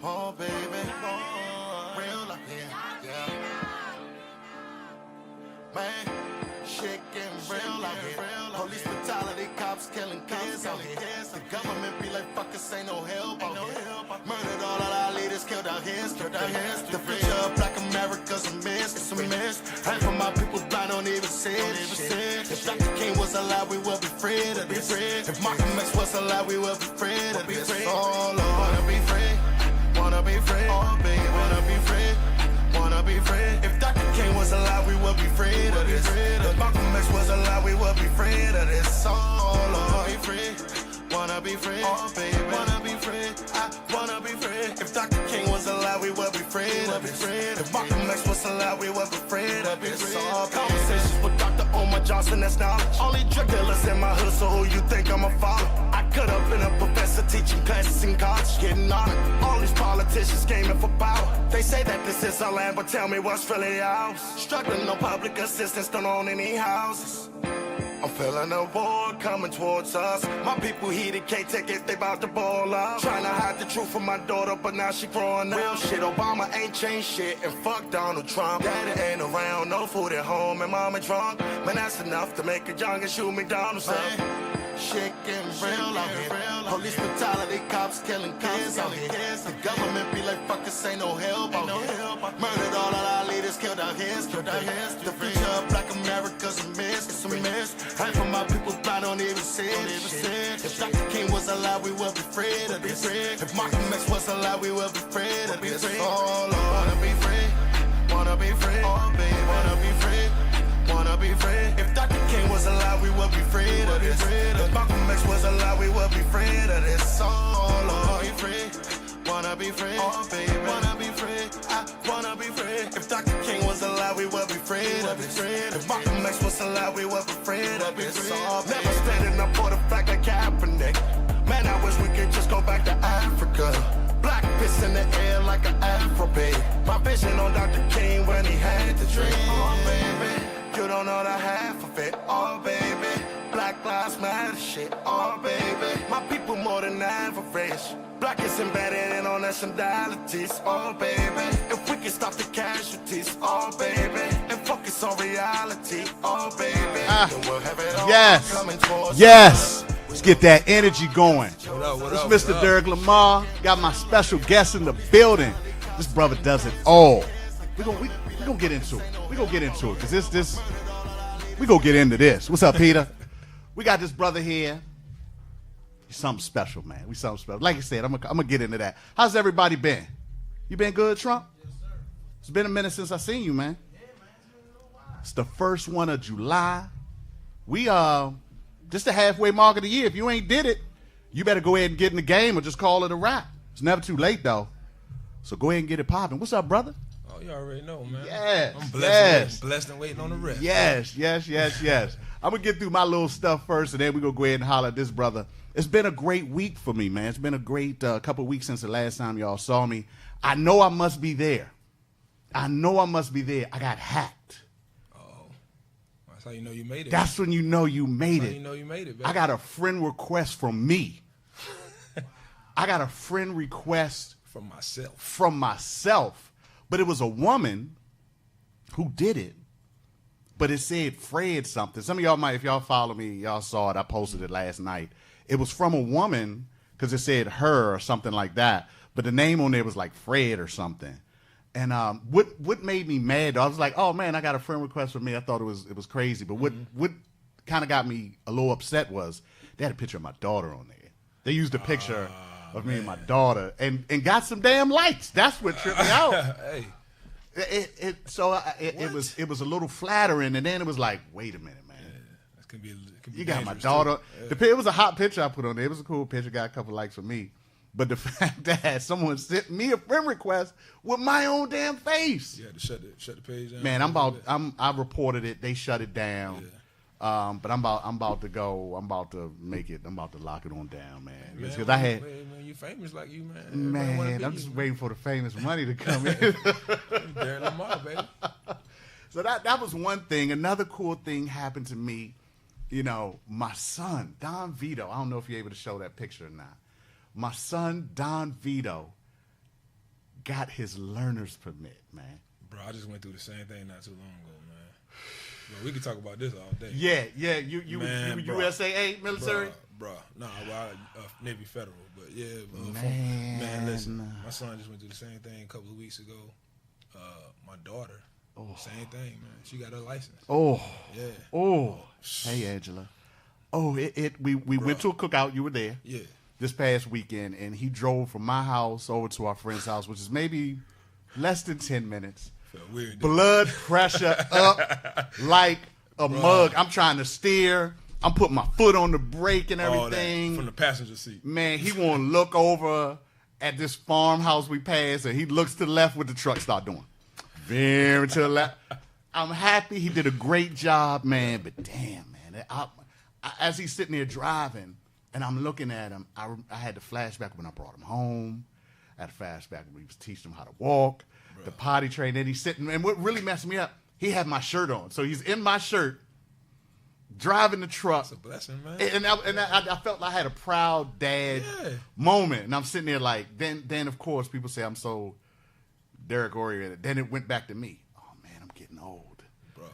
Oh, baby, oh, real life, yeah. Man, shit getting real out here. Police brutality, cops killing kids out here. The government be like, fuck us, ain't no help out here. Murdered all of our leaders, killed our history. The future of black America's a mess, it's a mess. Half of my people blind, don't even see it. If Dr. King was alive, we would be free to this. If Malcolm X was alive, we would be free to this. Oh, Lord, wanna be free, wanna be free. Oh, baby, wanna be free. Wanna be free. If Dr. King was alive, we would be free to this. If Malcolm X was alive, we would be free to this. Oh, Lord, be free. Wanna be free. Oh, baby, wanna be free. I wanna be free. If Dr. King was alive, we would be free to this. If Malcolm X was alive, we would be free to this. All conversations with Dr. Omar Johnson, that's knowledge. Only drug dealers in my hood, so who you think I'ma follow? I could have been a professor teaching classes in college, getting honored. All these politicians came in for power. They say that this is our land, but tell me what's really ours. Struggling on public assistance, don't own any houses. I'm feeling a war coming towards us. My people heated, can't take it, they bout to ball up. Trying to hide the truth from my daughter, but now she growing up. Real shit, Obama ain't changed shit, and fuck Donald Trump. Daddy ain't around, no food at home, and mama drunk. Man, that's enough to make a young and shoot McDonald's up. Shit getting real out here. Police brutality, cops killing kids out here. The government be like, fuck us, ain't no help out here. Murdered all of our leaders, killed our history. The future of black America's a mess, it's a mess. Half of my people blind, don't even see it. If Dr. King was alive, we would be free to this. If Malcolm X was alive, we would be free to this. Oh, Lord, wanna be free, wanna be free. Oh, baby, wanna be free. Wanna be free. If Dr. King was alive, we would be free to this. If Malcolm X was alive, we would be free to this. Oh, Lord, be free. Wanna be free. Oh, baby, wanna be free. I wanna be free. If Dr. King was alive, we would be free to this. If Malcolm X was alive, we would be free to this. Never standing up for the flag like Kaepernick. Man, I wish we could just go back to Africa. Black piss in the air like an Afrobeat. My vision on Dr. King when he had the dream. Oh, baby. You don't know the half of it, oh baby. Black lives matter shit, oh baby. My people more than average. Black is embedded in all nationalities, oh baby. If we can stop the casualties, oh baby. And focus on reality, oh baby. Then we'll have it all coming towards us. Let's get that energy going. What up, Mr. Derik Lamar. Got my special guest in the building. This brother does it all. We're gonna get into it. We're gonna get into it because this we gonna get into this. What's up, Peter? We got this brother here. He's something special, man. We something special. Like I said, I'm gonna get into that. How's everybody been? You been good, Trump? Yes, sir. It's been a minute since I seen you, man. Yeah, man, it's been a little while. It's the first one of July. We just the halfway mark of the year. If you ain't did it, you better go ahead and get in the game or just call it a wrap. It's never too late though. So go ahead and get it popping. What's up, brother? Oh, you already know, man. Yes. I'm blessed and waiting on the rest. Yes. I'm going to get through my little stuff first, and then we're going to go ahead and holler at this brother. It's been a great week for me, man. It's been a great couple of weeks since the last time y'all saw me. I know I must be there. I got hacked. Oh. That's how you know you made it. That's when you know you made That's it. how you know you made it, baby. I got a friend request from me. From myself. But it was a woman who did it. But it said Fred something. Some of y'all might, if y'all follow me, y'all saw it. I posted it last night. It was from a woman because it said her or something like that. But the name on there was like Fred or something. And what made me mad, I was like, oh, man, I got a friend request from me. I thought it was crazy. But what kind of got me a little upset was they had a picture of my daughter on there. They used a picture of me and my daughter and got some damn likes. That's what tripped me out. Hey. It was a little flattering, and then it was like, wait a minute, man. Yeah, that could be you got my daughter. Yeah. It was a hot picture I put on there. It was a cool picture. Got a couple likes from me. But the fact that someone sent me a friend request with my own damn face. You had to shut the page down. Man, I reported it. They shut it down. Yeah. But I'm about to go. I'm about to make it. I'm about to lock it on down, man. Because I had. Man, you famous like you, man. Man, I'm just waiting for the famous money to come in. Derik Lamar, baby. So that was one thing. Another cool thing happened to me. you know, my son, Don Vito, I don't know if you're able to show that picture or not. My son, Don Vito, got his learner's permit, man. Bro, I just went through the same thing not too long ago, man. Bro, we could talk about this all day. Yeah. You Man, were bro. USAA military? Bro. Nah, well, Navy Federal, but yeah. Man. Listen, my son just went through the same thing a couple of weeks ago. My daughter, same thing, man. She got her license. Yeah. Hey, Angela. We went to a cookout. You were there. Yeah. This past weekend, and he drove from my house over to our friend's house, which is maybe less than 10 minutes. Felt weird. Blood pressure up like a mug. I'm trying to steer. I'm putting my foot on the brake and All everything. that from the passenger seat. Man, he won't look over at this farmhouse we passed, and he looks to the left what the truck start doing. Very to the left. I'm happy he did a great job, man, but damn, man. As he's sitting there driving, and I'm looking at him, I had the flashback when I brought him home. I had a flashback when we was teaching him how to walk, the potty train. Then he's sitting, and what really messed me up, he had my shirt on. So he's in my shirt, driving the truck. It's a blessing, man. And I felt like I had a proud dad moment. And I'm sitting there like, then of course, people say I'm so Derik oriented. Then it went back to me. Oh, man, I'm getting old. Bro.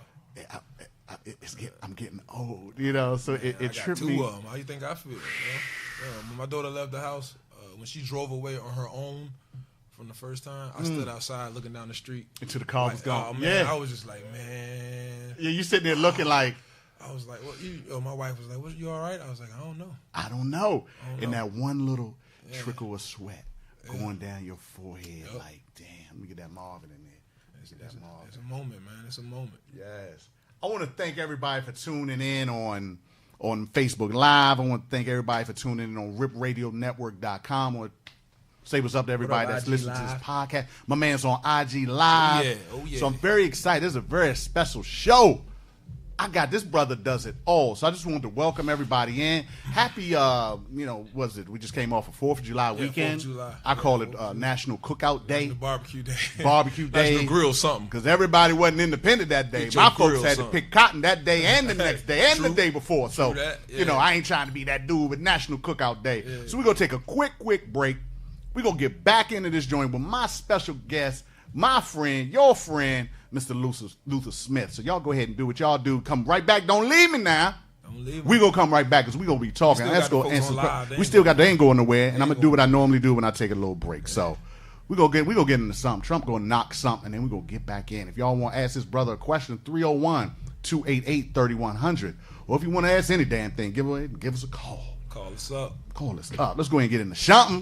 I'm getting old, you know. So Man, it tripped me. two of them. How you think I feel? You know? When my daughter left the house, when she drove away on her own from the first time, I stood outside looking down the street Until the car was gone. Oh, man, Yeah. I was just like, man. Yeah, you sitting there looking like, I was like, my wife was like, you all right? I was like, I don't know. I don't know. I don't And know. that one little trickle of sweat going down your forehead, like, damn, let me get that Marvin in there. It's a moment, man. It's a moment. Yes. I want to thank everybody for tuning in on Facebook Live. I want to thank everybody for tuning in on ripradionetwork.com. I want to say what's up to everybody What up, that's IG listening to Live? this podcast. My man's on IG Live. Oh, yeah. So I'm very excited. This is a very special show. This brother does it all. So I just wanted to welcome everybody in. Happy, we just came off a 4th of July weekend. 4th of July. I call it National Cookout Day. The barbecue day. Barbecue Day. National grill something. Because everybody wasn't independent that day. Get your My folks grill had to something. pick cotton that day and the next day and the True. day before. So, True that, yeah. I ain't trying to be that dude with National Cookout Day. So we're going to take a quick break. We're going to get back into this joint with my special guest, my friend, your friend, Mr. Luther Smith. So y'all go ahead and do what y'all do. Come right back. Don't leave me now. Don't leave me. We going to come right back because we going to be talking. still Let's got the go folks answer on the live. questions. They We ain't still got, going- they ain't going nowhere. And I'm going to do going- what I normally do when I take a little break. So we gonna get into something. Trump gonna knock something, and then we gonna get back in. If y'all want to ask his brother a question, 301-288-3100. Or if you want to ask any damn thing, give us a call. Call us up. Call us up. Let's go ahead and get into something.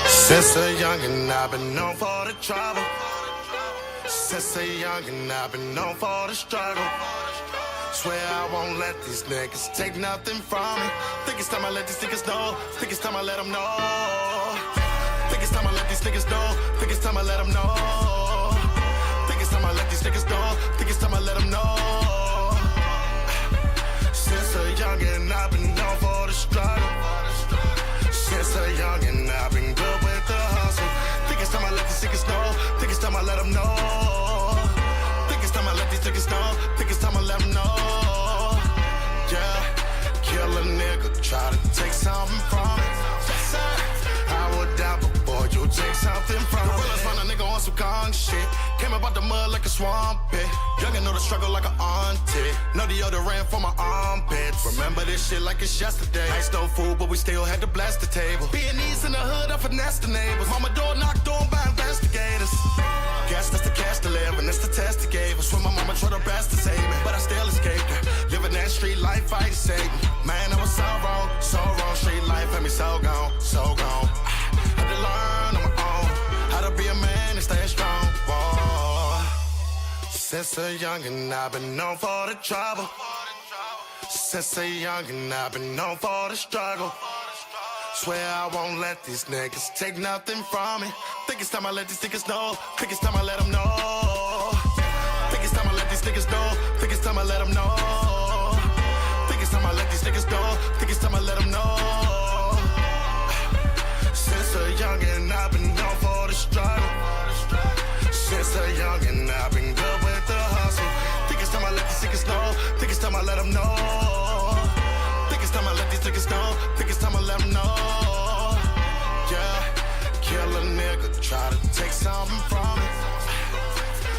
Since a youngin', I've been known for the trouble. Since a youngin', I've been known for the struggle. Swear I won't let these niggas take nothing from me. Think it's time I let these niggas know. Think it's time I let them know. Think it's time I let these niggas know. Think it's time I let them know. Think it's time I let these niggas know. Think it's time I let them know. Since a youngin', I've been known for the struggle. Since a youngin', I've been good with the hustle. Think it's time I let these niggas know. Think it's time I let them know. Think it's time I let these niggas know. Think it's time I let them know. Yeah, kill a nigga, try to take something from it. I would die before you take something from it. Gorillas find a nigga on some con shit. Came up out the mud like a swamp pit. Youngin' know the struggle like an auntie. Know the other ran for my armpits. Remember this shit like it's yesterday. Ice no food, but we still had to bless the table. B&E's in the hood, I finesse the neighbors. Mama door knocked on by investigators. Guess that's the cash to live, and that's the test he gave us. When my mama tried her best to save me, but I still escaped her. Living that street life, fighting Satan. Man, I was so wrong, so wrong. Street life had me so gone, so gone. Had to learn on my own how to be a man and stay strong. Whoa. Since a youngin', I've been known for the trouble. Since a youngin', I've been known for the struggle. Swear I won't let these niggas take nothing from me. Think it's time I let these niggas know. Think it's time I let them know. Think it's time I let these niggas know. Think it's time I let them know. time I let them know. Since a youngin', I've been known for the struggle. Since a youngin', I've been good with the hustle. Think it's time I let these niggas know. Think it's time I let them know. Think it's time I let these niggas know. Think it's time I let them know. Yeah, kill a nigga, try to take something from me.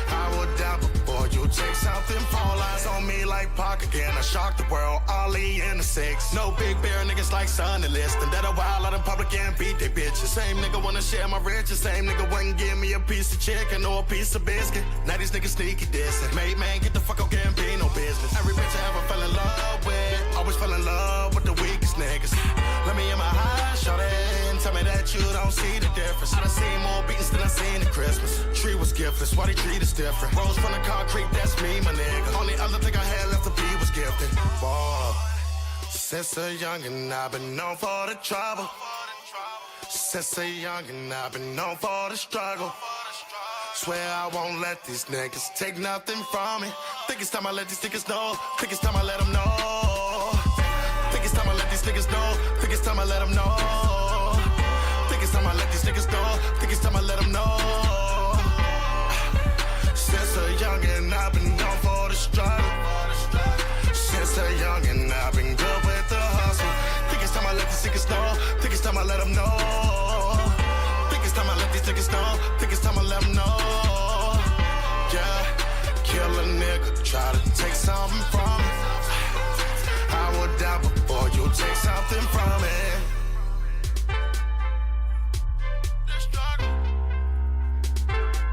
I would die before you take something. Fall eyes on me like Pac again. I shocked the world, Ollie in the 6. No big bear niggas like Sonny Liston. That a while out in public and beat they bitches. Same nigga wanna share my riches. Same nigga wouldn't give me a piece of chicken or a piece of biscuit. Now these niggas sneaky dissing. Made man, get the fuck out, can't be no business. Every bitch I ever fell in love with, always fell in love with the weakest niggas. Let me in my high, shout it, and tell me that you don't see the difference. I done seen more beatings than I seen at Christmas. Tree was giftless, why they treat us different? Rose from the concrete, that's me, my nigga. Only other thing I had left to be was gifted. Whoa. Since a youngin', I've been known for the trouble. Since a youngin', I've been known for the struggle. Swear I won't let these niggas take nothing from me. Think it's time I let these niggas know. Think it's time I let them know. Think it's time I let these niggas know. Think it's time I let them know. Think it's time I let these niggas know. Think it's time I let them know. Since a youngin', I've been known for the struggle. Since a youngin', I've been good with the hustle. Think it's time I let these niggas know. Think it's time I let them know. Think it's time I let these niggas know. Think it's time I let them know. Yeah, kill a nigga, try to take something from me. I would die before you take something from me.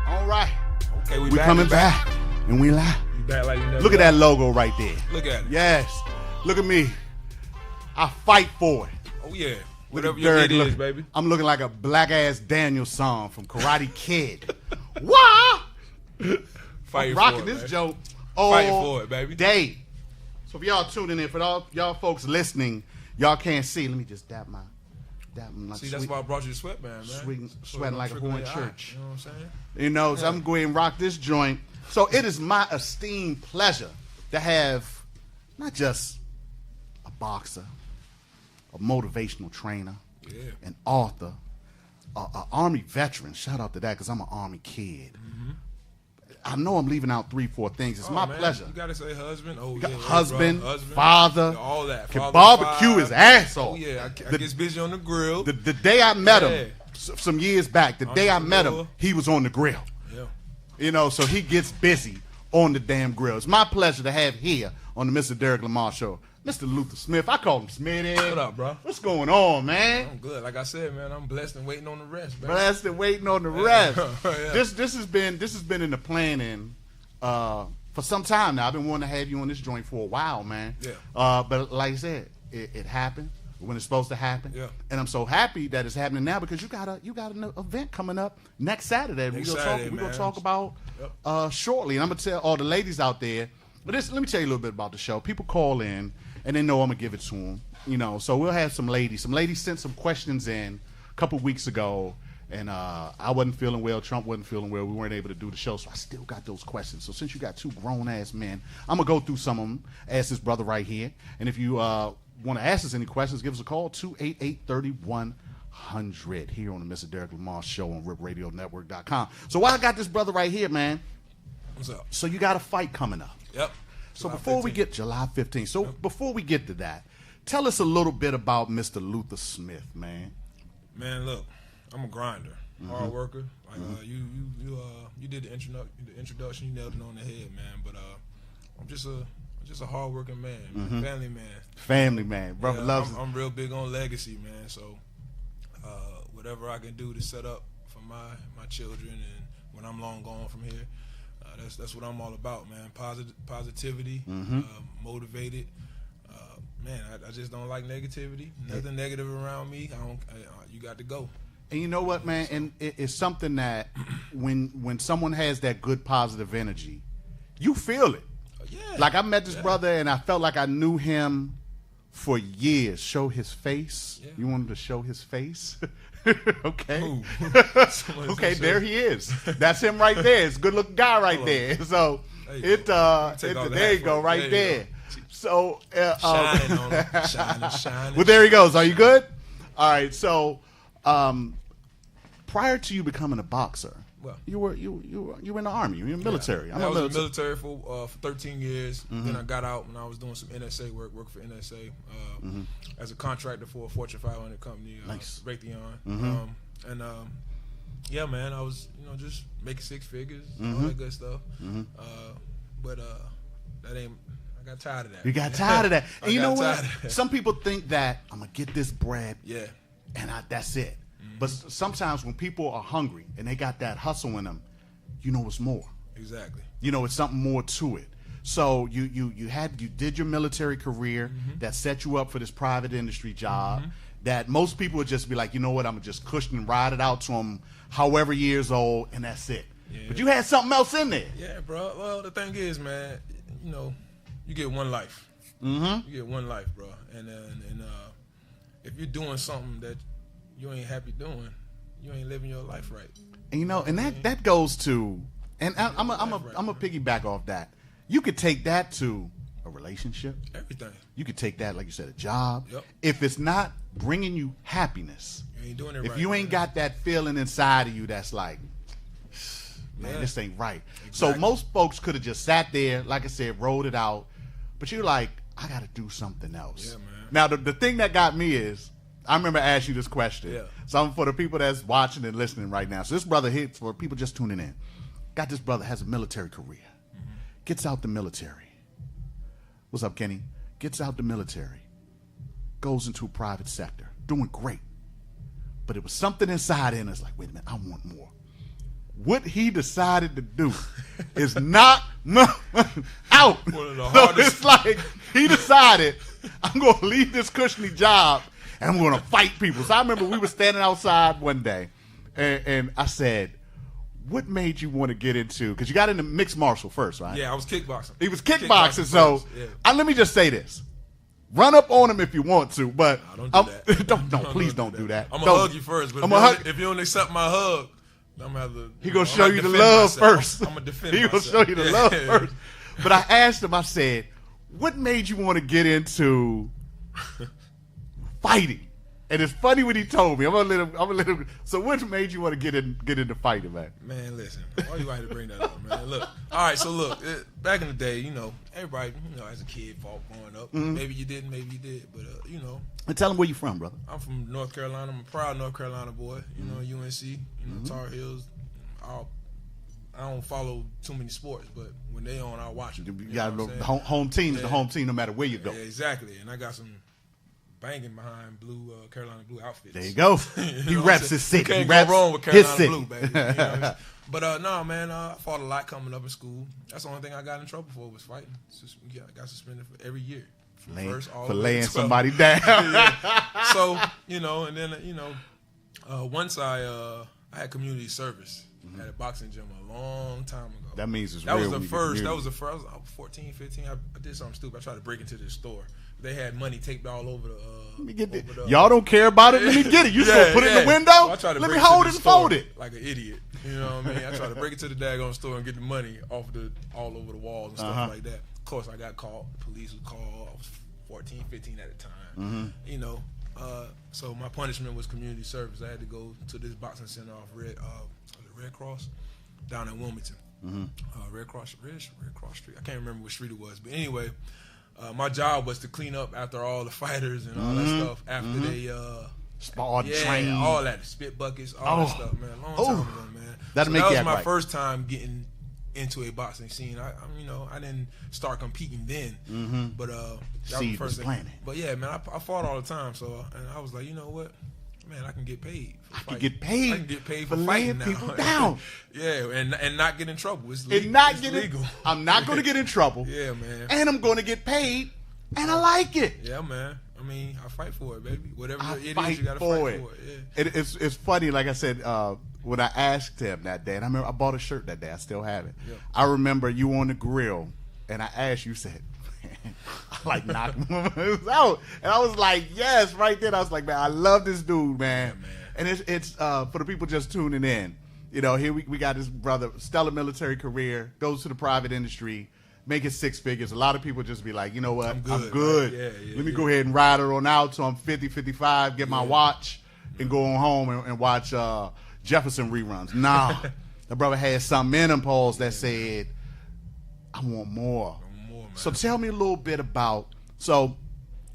All right. Okay, We coming back. And we live. You back like you never Look at that logo right there. Look at it. Yes. Look at me. I fight for it. Oh yeah. Look Whatever at your Derik it is, look- baby. I'm looking like a black ass Daniel song from Karate Kid. Wah! Fight I'm for rocking it, this man. joke Fighting all for it, baby. day. So if y'all tuning in, for all y'all folks listening, y'all can't see. Let me just dap my like See, that's why I brought you the sweatband, man. sweating like a Trickle whore in your eye, church. You know what I'm saying? You know, so I'm going to go ahead and rock this joint. So it is my esteemed pleasure to have not just a boxer, a motivational trainer, Yeah. an author, an Army veteran. Shout out to that because I'm an Army kid. I know I'm leaving out 3-4 things. It's my man, pleasure. You gotta say husband. Oh, Got yeah, husband, bro. father, Yeah, all that. can Father, barbecue father. his ass off. Oh yeah, I The- gets busy on the grill. The day I met Yeah. him, some years back, the day I met him, Entrepreneur. he was on the grill. yeah. You know, so he gets busy on the damn grill. It's my pleasure to have here on the Mr. Derik Lamar Show, Mr. Luther Smith. I call him Smitty. What up, bro? What's going on, man? I'm good. Like I said, man, I'm blessed and waiting on the rest, man. Blessed and waiting on the rest. Yeah. This has been in the planning for some time now. I've been wanting to have you on this joint for a while, man. Yeah. But like I said, it happened when it's supposed to happen. Yeah. And I'm so happy that it's happening now because you got an event coming up next Saturday. Next We're Saturday, gonna man. talk about shortly. And I'm gonna tell all the ladies out there. But let me tell you a little bit about the show. People call in and they know I'm gonna give it to them. You know, so we'll have some ladies. Some ladies sent some questions in a couple weeks ago. And I wasn't feeling well. Trump wasn't feeling well. We weren't able to do the show, so I still got those questions. So since you got two grown-ass men, I'm going to go through some of them, ask this brother right here. And if you want to ask us any questions, give us a call, 288-3100, here on the Mr. Derik Lamar Show on RipRadioNetwork.com. So while I got this brother right here, man, What's up? so you got a fight coming up. Yep. So July before we 15th. get July 15th, so before we get to that, tell us a little bit about Mr. Luther Smith, man. Man, look, I'm a grinder, hard worker. Like you did the introduction, you nailed it on the head, man. But I'm just a hard working man, family man. Family man, brother Yeah, loves I'm real big on legacy, man. So whatever I can do to set up for my children and when I'm long gone from here, that's what I'm all about, man. Positivity, motivated. Man, I just don't like negativity. Nothing negative around me. You got to go. And you know what, man? And it's something that when someone has that good positive energy, you feel it. Yeah. Like I met this brother and I felt like I knew him for years. Show his face. Yeah. You wanted to show his face? Okay. Ooh. Okay, there he is. That's him right there. It's a good looking guy right there. So There you go. Take all the there you hat go, for it. right There you there. go. So, Shining on him. Shining. well, there he goes. Are you good? All right. So, prior to you becoming a boxer, Well, you were in the army. You were in the military. I was in the military for 13 years. Then I got out and I was doing some NSA work for NSA as a contractor for a Fortune 500 company, Nice. Raytheon. Yeah, man, I was just making six figures, all that good stuff. But that ain't. I got tired of that. You got tired of that. And you know what? tired of that. Some people think that I'm gonna get this bread, Yeah. and that's it. But sometimes when people are hungry and they got that hustle in them, it's more. Exactly. It's something more to it. So you did your military career that set you up for this private industry job that most people would just be like, you know what, I'm gonna just cushion and ride it out to them however years old, and that's it. Yeah. But you had something else in there. Yeah, bro. Well, the thing is, man, you get one life. Mm-hmm. You get one life, bro. And if you're doing something that you ain't happy doing, you ain't living your life right. And and that goes to, and I'm a piggyback off that. You could take that to a relationship. Everything. You could take that, like you said, a job. Yep. If it's not bringing you happiness, You ain't doing it if right. you ain't man. got that feeling inside of you that's like, man, Yeah. this ain't right. So Exactly. most folks could have just sat there, like I said, rolled it out. But you're like, I got to do something else. Yeah, man. Now, the thing that got me is, I remember asking you this question. Yeah. So for the people that's watching and listening right now. So this brother hits for people just tuning in. Got this brother, has a military career. Gets out the military. What's up, Kenny? Gets out the military. Goes into a private sector. Doing great. But it was something inside him that's like, wait a minute, I want more. What he decided to do is knock out. One of the So hardest- it's like he decided, I'm going to leave this cushiony job and I'm going to fight people. So I remember we were standing outside one day and I said, what made you want to get into, because you got into mixed martial first, right? Yeah, I was kickboxing. He was kickboxing, so first, yeah. let me just say this. Run up on him if you want to, but Nah, don't do that. don't please don't do that. I'm Don't. gonna hug you first, but I'ma hug- if you don't accept my hug, I'm gonna have to. He gonna I'm show you the defend love myself. first. I'm gonna defend He gonna myself. show you the Yeah. love first. But I asked him, I said, what made you want to get into fighting? And it's funny what he told me. I'm gonna let him. So what made you want to get into fighting, man? Man, listen. Why you had to bring that up, man? Look. All right, so look. Back in the day, everybody, as a kid, fought growing up. Maybe you didn't, maybe you did, but And tell him where you from, brother. I'm from North Carolina. I'm a proud North Carolina boy. UNC, Tar Heels. I don't follow too many sports, but when they on, I'll watch them. You got know what I'm the saying? home team is the Yeah. home team no matter where you go. Yeah, exactly. And I got some banging behind blue Carolina blue outfits. There you go. You He know what reps I'm saying? his city. You can't He go reps wrong with his Carolina city. blue, baby. You know what I'm saying? But no, man, I fought a lot coming up in school. That's the only thing I got in trouble for was fighting. I got suspended for every year. From first all For the way laying to 12. somebody down. Yeah. So, and then, once I had community service at a boxing gym a long time ago. That means it's That real was the when you get first. community. That was the first. I was 14, 15. I did something stupid. I tried to break into this store. They had money taped all over the. Let me get over this. the- Y'all don't care about it? Let me get it. You just gonna put it in the window? So I tried to Let me break hold into it the and fold store it. like an idiot. You know what I mean? I tried to break into the daggone store and get the money off all over the walls and stuff like that. Of course, I got called. The police was called. I was 14, 15 at the time. So my punishment was community service. I had to go to this boxing center off Red Cross down in Wilmington. Red Cross Street. I can't remember what street it was, but anyway, my job was to clean up after all the fighters and all that stuff after they Sparred, trained. all that spit buckets, all that stuff, man. Long time ago, man. That'll So make that you was act my right. first time getting into a boxing scene. I didn't start competing then, but that was the Seed first was thing. planted. But yeah, man, I fought all the time. So and I was like, you know what, man, I can get paid. For I can fighting. get paid I can get paid for for laying fighting now. people down. Yeah, and not get in trouble. It's And legal. not It's get legal. I'm not going to get in trouble. Yeah, man. And I'm going to get paid. And I like it. Yeah, man. I mean, I fight for it, baby. Whatever I it fight is, you got to for fight it. for it. Yeah. It's funny, like I said, when I asked him that day, and I remember I bought a shirt that day, I still have it. Yeah. I remember you on the grill, and I asked you, said, man, I like knocking women out. And I was like, yes, right then. I was like, man, I love this dude, man. Yeah, man. And it's for the people just tuning in. Here we got this brother, stellar military career, goes to the private industry, make it 6 figures. A lot of people just be like, you know what, I'm good. good. Yeah, Let me go ahead and ride it on out till I'm 50, 55, get my watch, and go on home and watch Jefferson reruns. Nah, the brother had something in him, Pauls, that said, I want more. So tell me a little bit about, so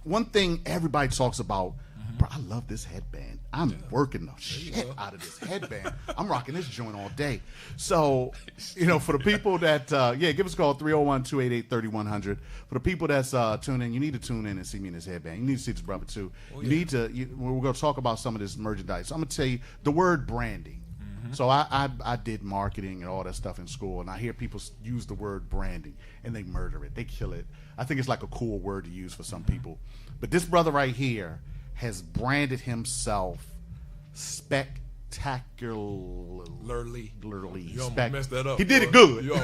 one thing everybody talks about, bro, I love this headband. I'm working the shit out of this headband. I'm rocking this joint all day. So, you know, for the people that, give us a call, 301-288-3100. For the people that's tuning in, you need to tune in and see me in this headband. You need to see this brother, too. You need to, we're going to talk about some of this merchandise. So I'm going to tell you the word branding. So I did marketing and all that stuff in school, and I hear people use the word branding, and they murder it. They kill it. I think it's like a cool word to use for some people. But this brother right here has branded himself spectacularly. You almost messed that up. He did it good. You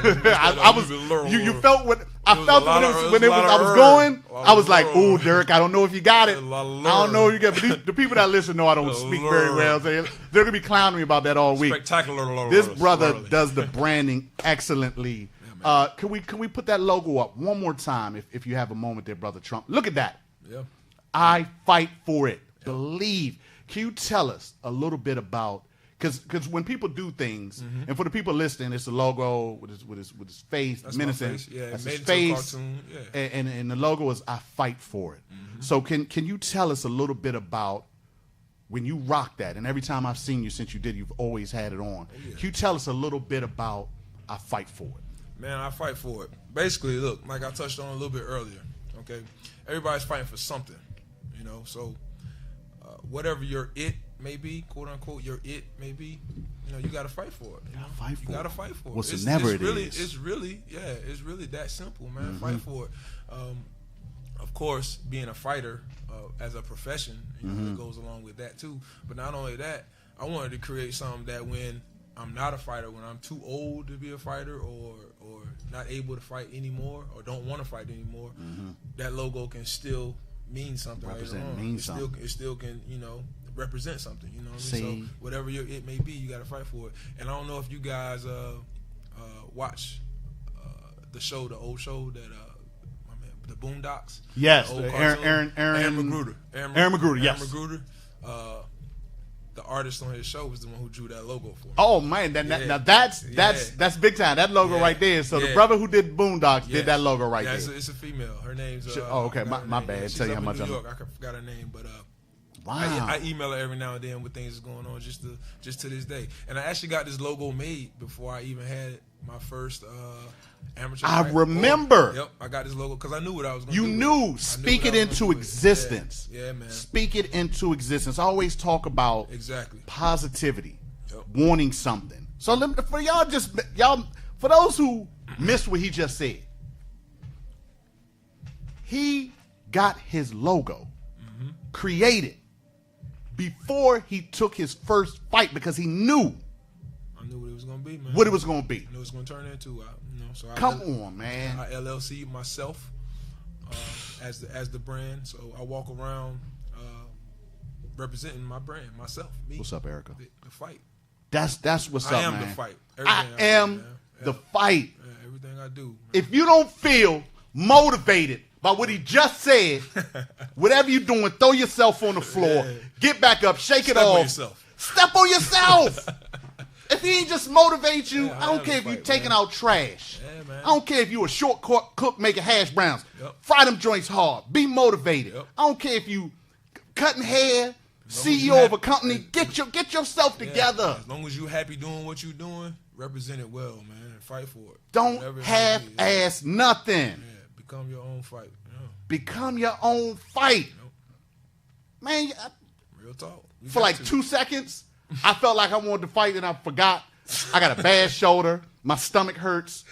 felt what I felt when I was going. I was like, "Ooh, Derik, I don't know if you got it. I don't know if you got it." But the people that listen know I don't speak very well. They're gonna be clowning me about that all week. Spectacular. This brother does the branding excellently. Can we put that logo up one more time if you have a moment there, brother Trump? Look at that. Yeah. I fight for it. Believe. Can you tell us a little bit about, because when people do things, and for the people listening, it's a logo with his face, that's menacing. my face. Yeah, that's made his it face, to a cartoon. Yeah. And the logo is I fight for it. So can you tell us a little bit about when you rock that? And every time I've seen you since you did, you've always had it on. Can you tell us a little bit about I fight for it? Man, I fight for it. Basically, look, like I touched on a little bit earlier. Okay, everybody's fighting for something. You know, so whatever your it may be, quote unquote, your it may be, you know, you got to fight for it. You got to fight for it. It's really that simple, man. Fight for it. Of course, being a fighter as a profession, you know, it goes along with that too. But not only that, I wanted to create something that when I'm not a fighter, when I'm too old to be a fighter, or not able to fight anymore, or don't want to fight anymore, that logo can still mean something. It still can, you know, represent something. You know what I mean? So whatever it may be, you got to fight for it. And I don't know if you guys watch the old show that my man, the Boondocks. Yes, Aaron Magruder. Aaron Magruder. Yes. Aaron Magruder. The artist on his show was the one who drew that logo for me. Oh man, now that's big time. That logo right there. So the brother who did Boondocks did that logo right there. It's a female. Her name's. Okay, my bad. She's tell you up how much in New York. I forgot her name, but wow. I email her every now and then with things that's going on, just to this day. And I actually got this logo made before I even had my first amateur. I remember. Yep, I got this logo because I knew what I was going to do. You knew. Speak it into existence. Yeah, man. Speak it into existence. I always talk about positivity, wanting something. So for for those who missed what he just said, he got his logo created before he took his first fight because he knew. I knew what it was going to be, man. What it was going to be. I knew it was going to turn into. So come on, man. I LLC myself as the brand. So I walk around representing my brand, myself. Me. What's up, Erica? The fight. That's what's up, man. I am the fight. I am the fight. Yeah, everything I do. Man. If you don't feel motivated by what he just said, whatever you're doing, throw yourself on the floor, get back up, shake it off. Step on yourself. If he ain't just motivate you, I don't care if you're taking out trash. Yeah, I don't care if you a short cook making hash browns. Fry them joints hard. Be motivated. I don't care if you cutting hair, CEO of a company. Get yourself together. As long as you happy doing what you're doing, represent it well, man. Fight for it. Don't half-ass nothing. Yeah, become your own fight. Yeah. Become your own fight. Man, real talk. For like 2 seconds, I felt like I wanted to fight and I forgot. I got a bad shoulder. My stomach hurts.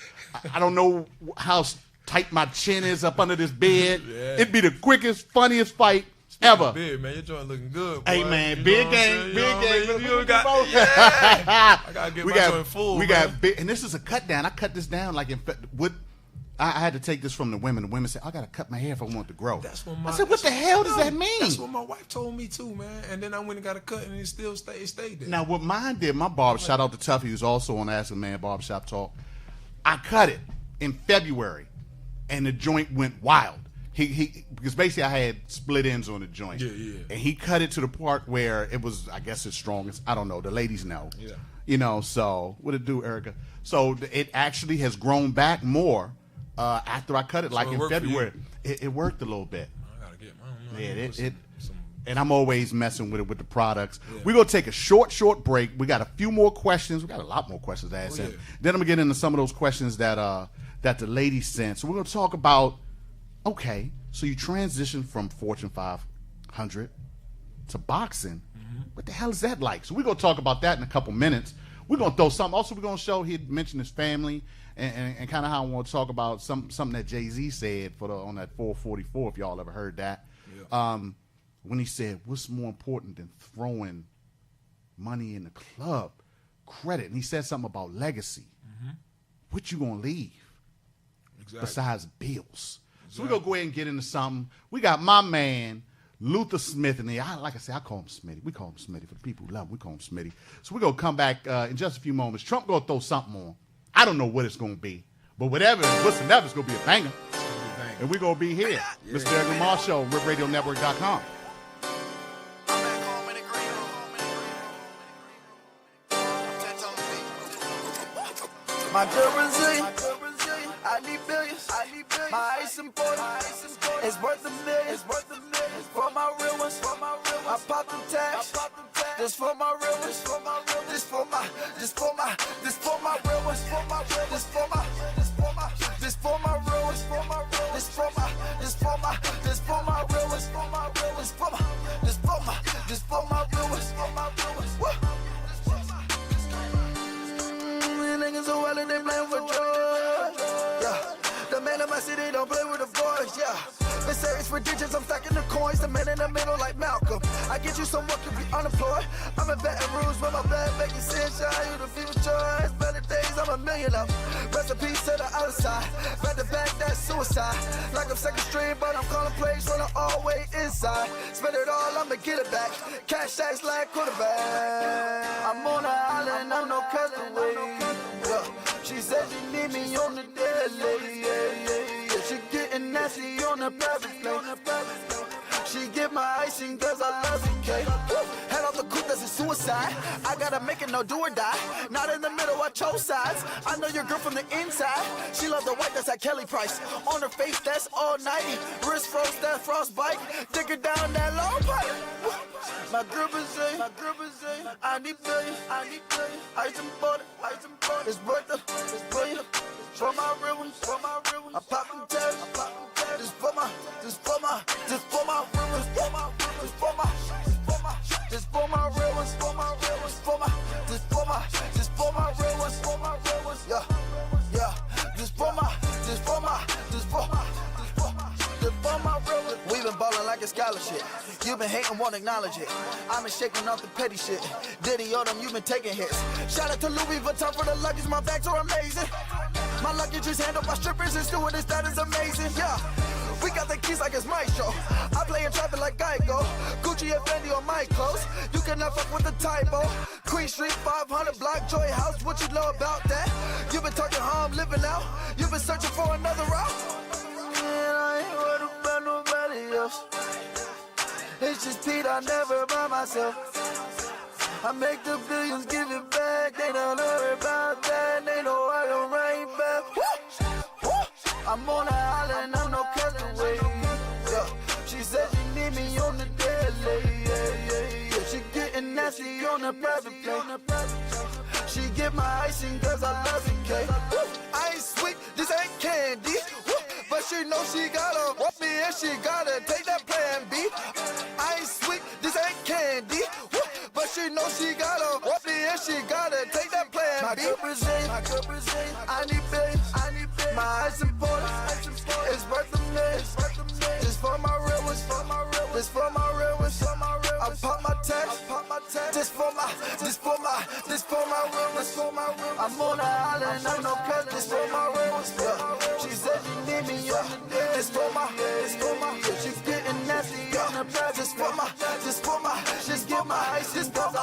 I don't know how tight my chin is up under this bed. Yeah. It'd be the quickest, funniest fight ever. Beard, man, your joint looking good, boy. Hey, man, big game. You got, I gotta get my joint full. We got big, and this is a cut down. I cut this down like I had to take this from the women. The women said, I got to cut my hair if I want to grow. I said, what the hell does that mean? That's what my wife told me too, man. And then I went and got a cut and it still stayed there. Now, what mine did, my barber, shout out to Tuffy, who's also on Ask a Man Barbershop Talk. I cut it in February. and the joint went wild. He because basically I had split ends on the joint. Yeah. And he cut it to the part where it was, I guess, its strongest. I don't know. The ladies know. Yeah. You know, so what it do, Erica? So it actually has grown back more after I cut it, like it in worked for February. It worked a little bit. I gotta get. I don't know. Yeah, and I'm always messing with the products. Yeah. We're going to take a short break. We got a few more questions. We got a lot more questions to ask. Yeah. Then I'm going to get into some of those questions that the ladies sent. So we're going to talk about, okay, so you transitioned from Fortune 500 to boxing. What the hell is that like? So we're going to talk about that in a couple minutes. We're going to throw something. Also, we're going to show, he mentioned his family and kind of how I want to talk about something that Jay-Z said on that 444, if y'all ever heard that. Yeah. When he said, what's more important than throwing money in the club? Credit. And he said something about legacy. What you going to leave besides bills? So we're going to go ahead and get into something. We got my man, Luther Smith in there. Like I said, I call him Smitty. We call him Smitty. For the people who love him, we call him Smitty. So we're going to come back in just a few moments. Trump going to throw something on. I don't know what it's going to be. But whatever it's going to be a banger. And we're going to be here. Yeah. Mr. Derik Lamar Show, RipRadioNetwork.com. My girl Brazilian, I need billions. My ice important, it's worth a million. For my real ones, I pop them tags. This for my real ones, this for my real ones, this for my real ones, this for my real ones, niggas are well and they blame for drugs. Yeah, the man in my city don't play with the boys. Yeah, been serious for digits, I'm stacking the coins. The man in the middle like Malcolm. I get you some work if you unemployed. I'm in Baton Rouge with my bad making sunshine. You the fever choice. Better days, I'm a million of them. Recipes to the other side. Back to back, that's suicide. Like I'm second string, but I'm calling plays from the all way inside. Spend it all, I'ma get it back. Cash tax like quarterback. I'm on the island, I'm no castaway. Yeah. She said she need me on the daily. Yeah. She getting nasty on the private plane. She get my icing cause I love it, K. Head off the coupe, that's a suicide. I gotta make it no do or die. Not in the middle, I chose sides. I know your girl from the inside. She loves the white, that's at Kelly Price. On her face, that's all night. Wrist froze, that frostbite. Dig her down that long pipe. My girl Brazilian, I need billion. Ice and butter, it's worth it, it's brilliant. For my real ones, I pop them tags. This for my real ones, this for my real ones, yeah, this for my real ones. We been ballin' like a scholarship. You been hating, won't acknowledge it. I'm been shaking off the petty shit. Diddy on them, you been taking hits. Shout out to Louis Vuitton for the luggage, my bags are amazing. My luggage is handled by strippers and stewardess, that is amazing, yeah. We got the keys like it's my show. I play in traffic like Geico. Gucci and Fendi on my clothes. You cannot fuck with the typo. Queen Street, 500 block, Joy House. What you know about that? You been talking how I'm living out. You been searching for another route. Man, I ain't worried about nobody else. It's just Pete, I never by myself. I make the billions, give it back. They don't worry about that. They know I don't rain back. I'm on the island, I'm no castaway. Yeah. She said she need me on the daily. Yeah. She getting nasty on the private plane. She get my icing cause I love it, K. I ain't sweet, this ain't candy. But she know she gotta walk me and she gotta take that plan B. I ain't sweet, this ain't candy. But she know she gotta walk me and she gotta take that plan B. My girl Brazilian, I need billions. My ice important, it's worth a million. This for my real ones, this for my real ones. I pop my tags, this for my real ones. I'm on the island, I'm no cut, this for my real ones. Yeah. She said she need me, yeah. This for my, yeah. She getting nasty on the press. This for my, just get my ice, this for my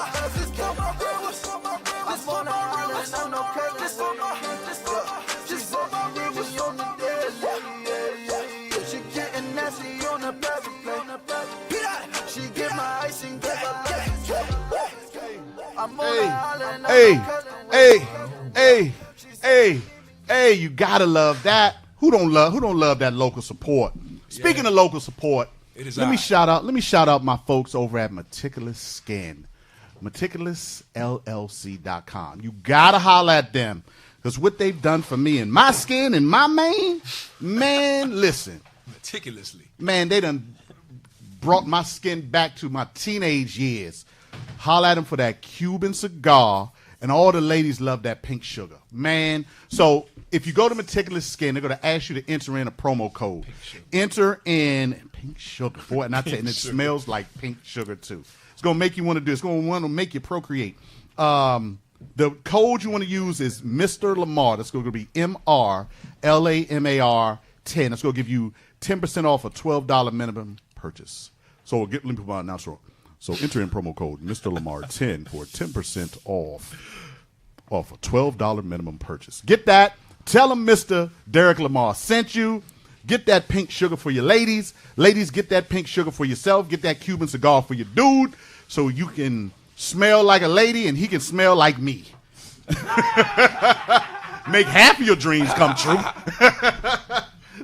real ones. This for my real ones, I'm no cut, this for my, yeah. She's for my real ones on the daily, yeah. Hey, you gotta love that. Who don't love that local support? Speaking of local support, let me shout out my folks over at Meticulous Skin. MeticulousLLC.com. You gotta holler at them. Because what they've done for me and my skin and my mane, man, listen. Meticulously. Man, they done brought my skin back to my teenage years. Holler at them for that Cuban cigar. And all the ladies love that pink sugar. Man, so if you go to Meticulous Skin, they're going to ask you to enter in a promo code. Enter in pink sugar. Boy, and it smells like pink sugar, too. It's going to make you want to do it. It's going to want to make you procreate. The code you want to use is Mr. Lamar. That's going to be MRLAMAR 10. That's going to give you 10% off a $12 minimum purchase. So let me put my announcement. So enter in promo code Mr. Lamar 10 for 10% off a $12 minimum purchase. Get that. Tell them Mr. Derik Lamar sent you. Get that pink sugar for your ladies. Ladies, get that pink sugar for yourself. Get that Cuban cigar for your dude so you can smell like a lady and he can smell like me. Make half of your dreams come true.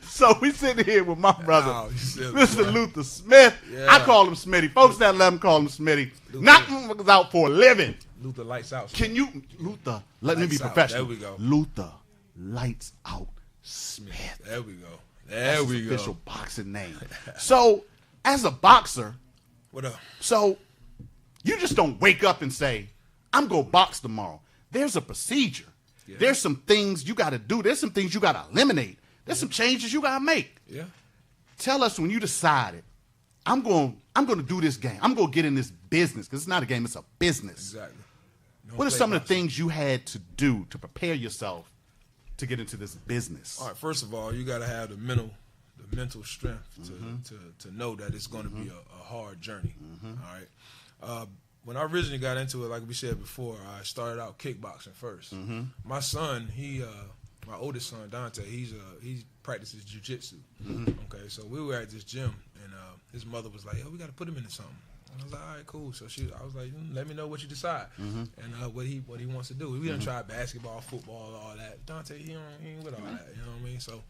So we sitting here with my brother, Mr. Luther Smith. Yeah. I call him Smitty. Folks that love him call him Smitty. Knocking out for a living. Luther lights out. Can you, Luther, let me be professional. There we go. Luther lights out Smith. There we go. That's his official boxing name. So, as a boxer, what up? So, you just don't wake up and say, I'm going to box tomorrow. There's a procedure. Yeah. There's some things you got to do. There's some things you got to eliminate. There's some changes you got to make. Yeah. Tell us when you decided, I'm going to do this game. I'm going to get in this business because it's not a game, it's a business. Exactly. What are some of the things you had to do to prepare yourself to get into this business? All right, first of all, you got to have the mental strength to know that it's going to be a hard journey. All right. When I originally got into it, like we said before, I started out kickboxing first. My son, my oldest son, Dante, he practices jiu-jitsu. Okay, so we were at this gym, and his mother was like, "Yo, we got to put him into something." And I was like, "All right, cool." So I was like, "Let me know what you decide and what he wants to do." We done tried basketball, football, all that. Dante, he ain't with all that. You know what I mean? So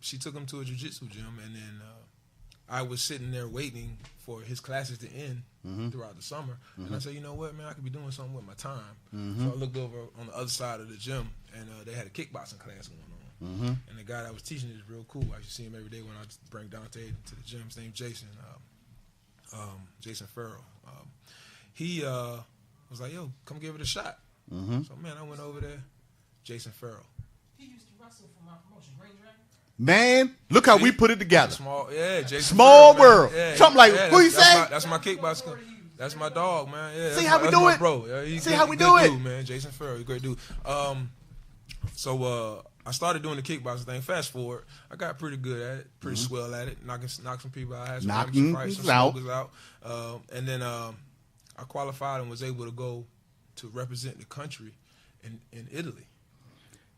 she took him to a jiu-jitsu gym, and then I was sitting there waiting for his classes to end throughout the summer. And I said, you know what, man, I could be doing something with my time. So I looked over on the other side of the gym, and they had a kickboxing class going on. And the guy that was teaching it is real cool. I used to see him every day when I bring Dante to the gym. His name's Jason, Jason Farrell. He was like, yo, come give it a shot. So, man, I went over there. Jason Farrell. He used to wrestle for my promotion, Green Dragon. Man, look how we put it together. Jason Small Farrell, world. Yeah, something like, who you say? That's my kickboxer. That's my dog, man. Yeah, see how we do it? Bro. Yeah, see how we do it? Dude, man. Jason Farrell, he's a great dude. So I started doing the kickboxing thing. Fast forward, I got pretty good at it, pretty swell at it, knock some people out, had some fights, some smokers out. And then I qualified and was able to go to represent the country in Italy.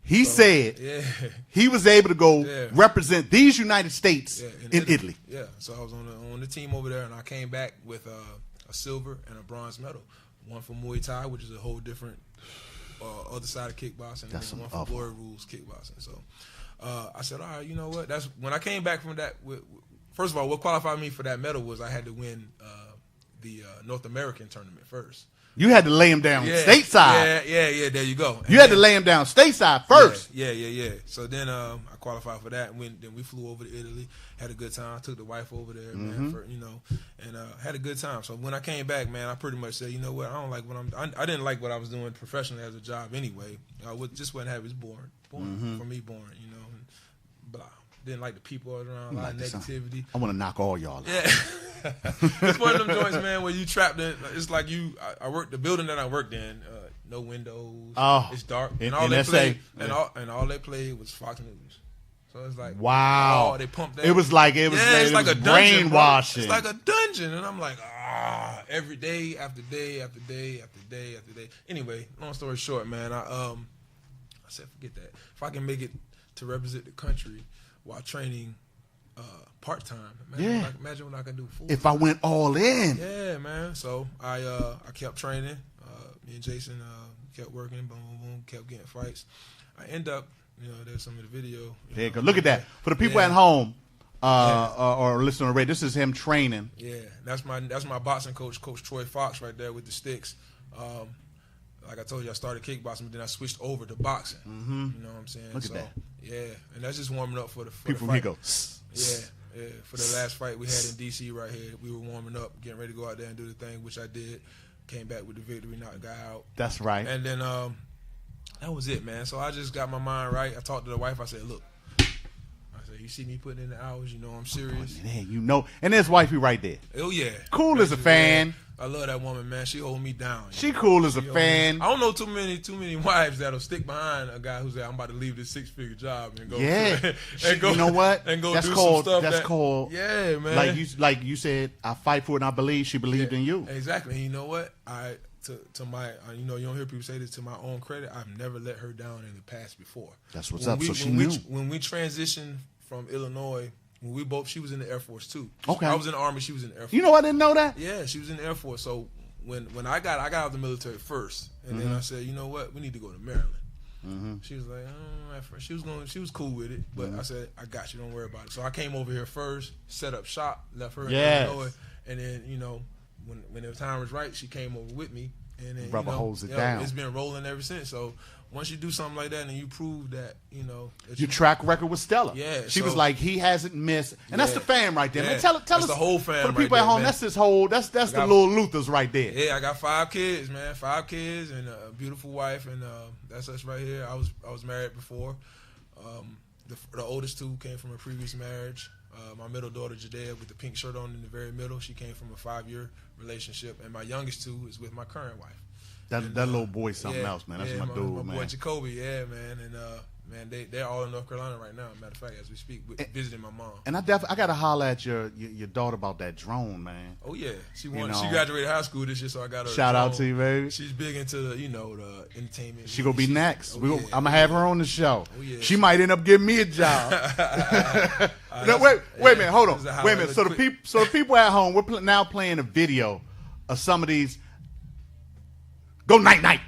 He said he was able to go represent these United States in Italy. Yeah, so I was on the team over there, and I came back with a silver and a bronze medal. One for Muay Thai, which is a whole different other side of kickboxing, and then one for Glory Rules kickboxing. So I said, all right, you know what? That's when I came back from that. First of all, what qualified me for that medal was I had to win the North American tournament first. You had to lay him down stateside. Yeah. There you go. You had to lay him down stateside first. Yeah. So then I qualified for that. Then we flew over to Italy, had a good time. I took the wife over there, man, and had a good time. So when I came back, man, I pretty much said, you know what? I don't like what I didn't like what I was doing professionally as a job anyway. I just wasn't happy. It was boring for me, boring. You know, and blah. Didn't like the people around, a lot of negativity. I want to knock all y'all out. Yeah. It's one of them joints, man, where you trapped in. It's like I worked the building that I worked in, no windows. Oh, it's dark, and all they played, all they played was Fox News. So it's like, wow, they pumped that. It was like it was like a dungeon, brainwashing. It's like a dungeon, and I'm like, every day after day after day after day after day. Anyway, long story short, man, I said, forget that. If I can make it to represent the country while training part-time. Imagine what I can do full-time. If I went all in. Yeah, man. So I kept training. Me and Jason kept working. Boom, boom, boom. Kept getting fights. I end up, there's some of the video. There you go. Look at that. For the people at home or listening to radio, this is him training. Yeah, that's my boxing coach, Coach Troy Fox, right there with the sticks. Like I told you, I started kickboxing, but then I switched over to boxing. Mm-hmm. You know what I'm saying? Look at that. Yeah, and that's just warming up for the People the fight. from go. Yeah. For the last fight we had in D.C. right here, we were warming up, getting ready to go out there and do the thing, which I did. Came back with the victory, knocked the guy out. That's right. And then that was it, man. So I just got my mind right. I talked to the wife. I said, look, you see me putting in the hours, I'm serious. Man, and there's wifey right there. Oh, yeah. Cool as a fan. I love that woman, man. She hold me down. She cool as a fan. I don't know too many wives that'll stick behind a guy who's like, I'm about to leave this 6-figure job and go. Yeah. Go, you know what? And go that's do called, some stuff. That's called. Yeah, man. Like you said, I fight for it and I believe she believed in you. Exactly. And you know what? To my, you don't hear people say this, to my own credit, I've never let her down in the past before. That's what's up. So she knew. When we transitioned from Illinois, she was in the Air Force too. Okay. I was in the Army, she was in the Air Force. You know I didn't know that? Yeah, she was in the Air Force. So when I got out of the military first, and then I said, you know what, we need to go to Maryland. She was like, at first she was cool with it, but I said, I got you, don't worry about it. So I came over here first, set up shop, left her in Illinois, and then when the time was right, she came over with me, and then brother holds it down. It's been rolling ever since. So once you do something like that and you prove that, that your track record was stellar. Yeah, she was like, he hasn't missed, and that's the fam right there. Yeah. Man, tell us the whole fam for the people right at home. there, That's that's the little Luthers right there. Yeah, I got 5 kids, man. 5 kids and a beautiful wife, and that's us right here. I was married before. The oldest 2 came from a previous marriage. My middle daughter Jadea with the pink shirt on in the very middle. She came from a 5-year relationship, and my youngest 2 is with my current wife. That little boy is something else, man. That's my dude, my man. boy Jacoby, yeah, man. And man, they're all in North Carolina right now. Matter of fact, as we speak, visiting my mom. And I gotta holler at your daughter about that drone, man. Oh yeah, she graduated high school this year, so I got her. Shout out to you, baby. She's big into the entertainment. She gonna be next. I'm gonna have her on the show. Oh, yeah. She might end up giving me a job. No, wait a minute, hold on. Wait a minute. So the people at home, we're now playing a video of some of these. Go night.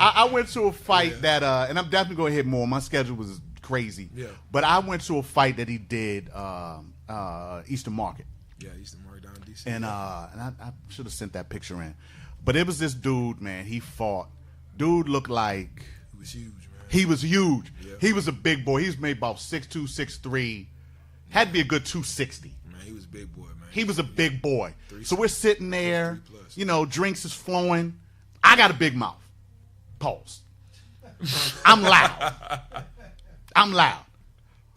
I went to a fight that, and I'm definitely going to hit more. My schedule was crazy. Yeah. But I went to a fight that he did Eastern Market. Yeah, Eastern Market down in D.C. And I should have sent that picture in. But it was this dude, man. He fought. Dude looked like. He was huge, man. He was huge. Yeah. He was a big boy. He was made about 6'2", 6'3". Had to be a good 260. Man, he was a big boy, man. He was a big boy. So we're sitting there, 3+. Drinks is flowing. I got a big mouth. Pause. I'm loud.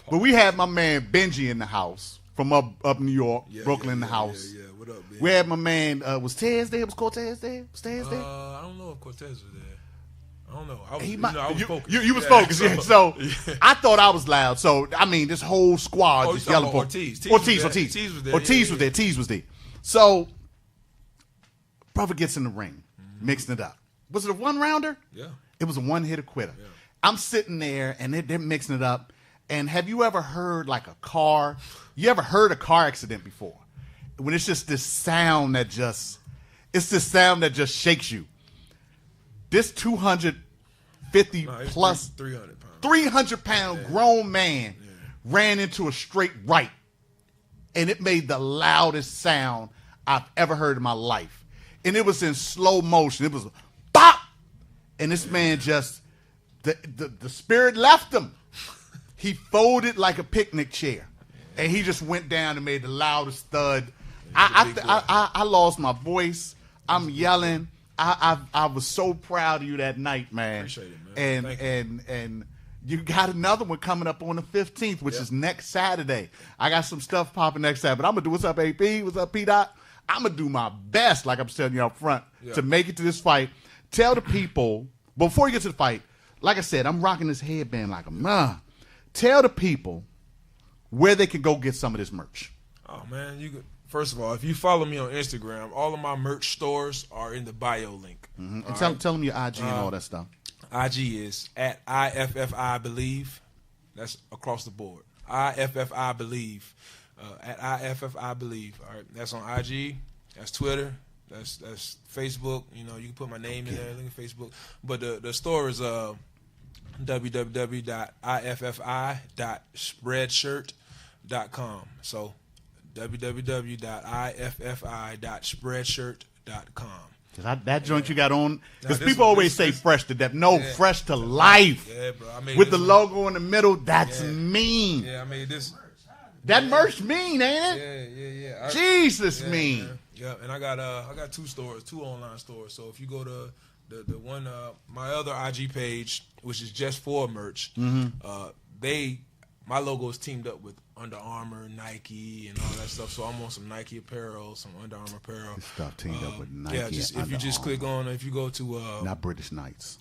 But we had my man Benji in the house from up New York, Brooklyn in the house. Yeah. What up, Ben? We had my man, was Tez there? Was Cortez there? Was Tez there? I don't know if Cortez was there. I don't know. I was you, focused. You was focused, yeah. So I thought I was loud. So, I mean, this whole squad just yelling for Ortiz. Ortiz was there. Ortiz was there. So, brother gets in the ring, mixing it up. Was it a one-rounder? Yeah. It was a one-hitter quitter. Yeah. I'm sitting there, and they're mixing it up. And have you ever heard, like, a car? You ever heard a car accident before? When it's just this sound that just shakes you. This 250-plus, 300-pound grown man ran into a straight right, and it made the loudest sound I've ever heard in my life. And it was in slow motion. It was bop, and this man just the spirit left him. He folded like a picnic chair, and he just went down and made the loudest thud. I lost my voice. I'm yelling. I was so proud of you that night, man. Appreciate it, man. And you got another one coming up on the 15th, which is next Saturday. I got some stuff popping next Saturday, but I'm gonna do what's up, AP? What's up, P Dot? I'm gonna do my best, like I'm telling you up front, to make it to this fight. Tell the people before you get to the fight. Like I said, I'm rocking this headband like a man. Tell the people where they can go get some of this merch. Oh man, you could. First of all, if you follow me on Instagram, all of my merch stores are in the bio link. Mm-hmm. And tell them your IG and all that stuff. IG is @IFFI Believe. That's across the board. IFFI Believe. at IFFI Believe. All right, that's on IG. That's Twitter. That's Facebook. You know, you can put my name in there. Look at Facebook. But the store is www.iffi.spreadshirt.com. So www.iffi.spreadshirt.com. That joint you got on, because this- people always this- say fresh to death. No, Yeah. fresh to life. Yeah, bro. I made With the this- logo in the middle, that's Yeah. mean. Yeah, I made this. That merch mean, ain't it? Yeah. Jesus Yeah, mean. man. Yeah, and I got two stores, 2 online stores. So if you go to the one my other IG page, which is just for merch, my logo is teamed up with Under Armour, Nike, and all that stuff. So I'm on some Nike apparel, some Under Armour apparel. This stuff teamed up with Nike. Yeah, and if you Under just click Armour. on, if you go to Not British Knights.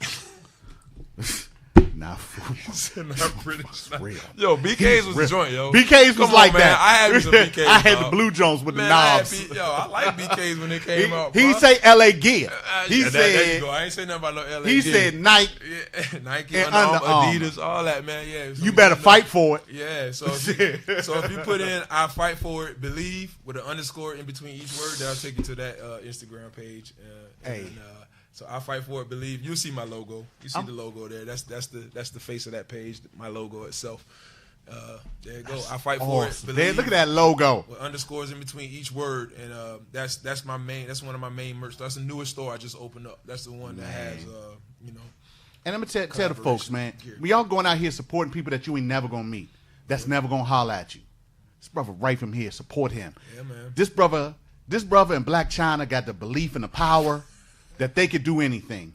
Not food. not British, real. Yo, BK's was real. the joint, yo. BK's was Come like on, man. that. I had me some BK's. I had dog. the blue Jones with Man, the I had knobs. I like BK's when they came out. He bro. say LA Gear. He Yeah, there you said go. I ain't saying nothing about no LA. he Gear. said Nike. Yeah, Nike, And Under Under Armour, Armour. Adidas, all that, man. Yeah, so You better fight for it. Yeah, so if you put in "I fight for it, believe" with an underscore in between each word, that'll take you to that Instagram page. Hey. So I fight for it, believe. You see my logo. You see the logo there. That's the face of that page. My logo itself. There you go. I fight for it, Awesome. believe. Man, look at that logo. With underscores in between each word, and that's my main. That's one of my main merch. That's the newest store I just opened up. That's the one that has And I'm gonna tell the folks, man, Gear. we all going out here supporting people that you ain't never gonna meet. That's never gonna holler at you. This brother right from here, support him. Yeah, man. This brother in Black China got the belief and the power that they could do anything.